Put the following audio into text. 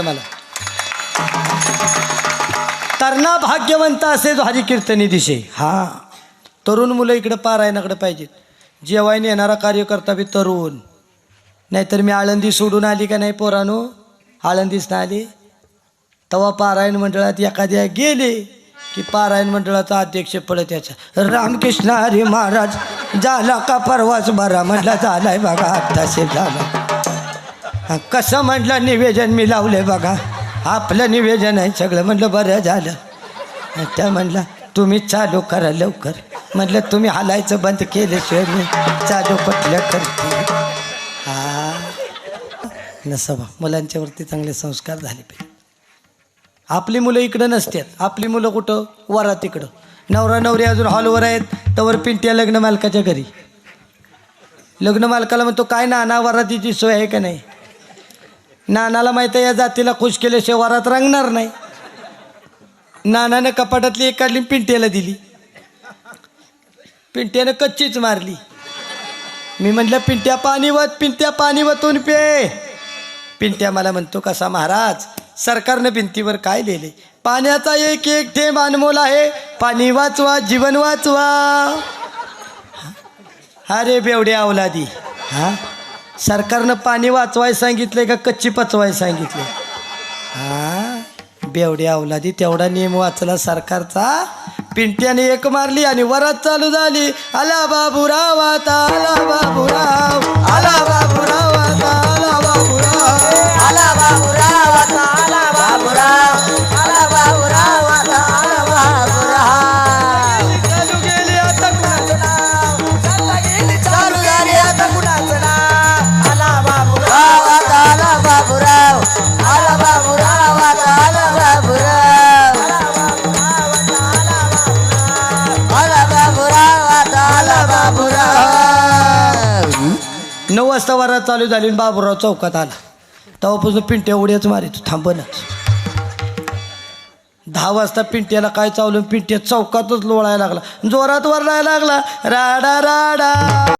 मला तरणा भाग्यवंत असे हरी कीर्तनी दिशे. हा तरुण मुलं इकडे पारायणाकडे पाहिजेत. जेवायने येणारा कार्यकर्ता बी तरुण. नाहीतर मी आळंदी सोडून आली का नाही पोरानो, आळंदीच ना आली तेव्हा पारायण मंडळात एखाद्या गेले की पारायण मंडळाचा अध्यक्ष पडत याचा रामकृष्ण हरी महाराज झाला का परवाच बरा म्हटलं झालाय बघा आत्ताशे झाला. कसं म्हटलं निवेदन मी लावले बघा आपलं निवेदन आहे सगळं. म्हटलं बरं झालं. त्या म्हटलं तुम्ही चालू करा लवकर. म्हटलं तुम्ही हालायचं बंद केल्याशिवाय मी चालू कुठल्या करते. हा नसं मुलांच्यावरती चांगले संस्कार झाले पाहिजे. आपली मुलं इकडं नसतात. आपली मुलं कुठं वरात इकडं. नवरा नवरी अजून हॉलवर आहेत तवर पिंट्या लग्न मालकाच्या घरी. लग्न मालकाला म्हणतो काय नाना वरातीची सोय आहे का नाही. नानाला माहिती आहे या जातीला खुश केल्याशिवाय वरात रंगणार नाही. नानानं कपाटातली एक काढली पिंट्याला दिली. पिंट्यानं कच्चीच मारली. मी म्हटलं पिंट्या पाणी वत, पिंट्या पाणी वतून पे. पिंट्या मला म्हणतो कसा महाराज सरकारनं भिंतीवर काय लिहिले पाण्याचा एक एक थेंब अनमोल आहे, पाणी वाचवा जीवन वाचवा. अरे बेवडे अवलादी. हां सरकारनं पाणी वाचवाय सांगितलंय का कच्ची पचवाय सांगितले. हां बेवडे अवलादी तेवढा नियम वाचला सरकारचा. पिंट्याने एक मारली आणि वरात चालू झाली. आला बाबूराव आता आला बाबूराव, आला बाबूराव आता आला बाबूराव, आला बाबूराव आता आला बाबूराव, आला बाबूराव आता आला बाबूराव. चालू गेली आता कुणाचं नाव, चालू झाली आता कुणाचं नाव. आला बाबूराव आता आला बाबूराव, आला बाबूराव आता आला बाबूराव, आला बाबूराव आता आला बाबूराव. 9 वाजता वरात चालू झाली आणि बाबूराव चौकात आला. तेव्हापासून पिंट्या उड्याच मारित थांबनच. 10 वाजता पिंट्याला काय चावलं, पिंट्या चौकातच लोळायला लागला, जोरात वरडायला लागला राडा राडा.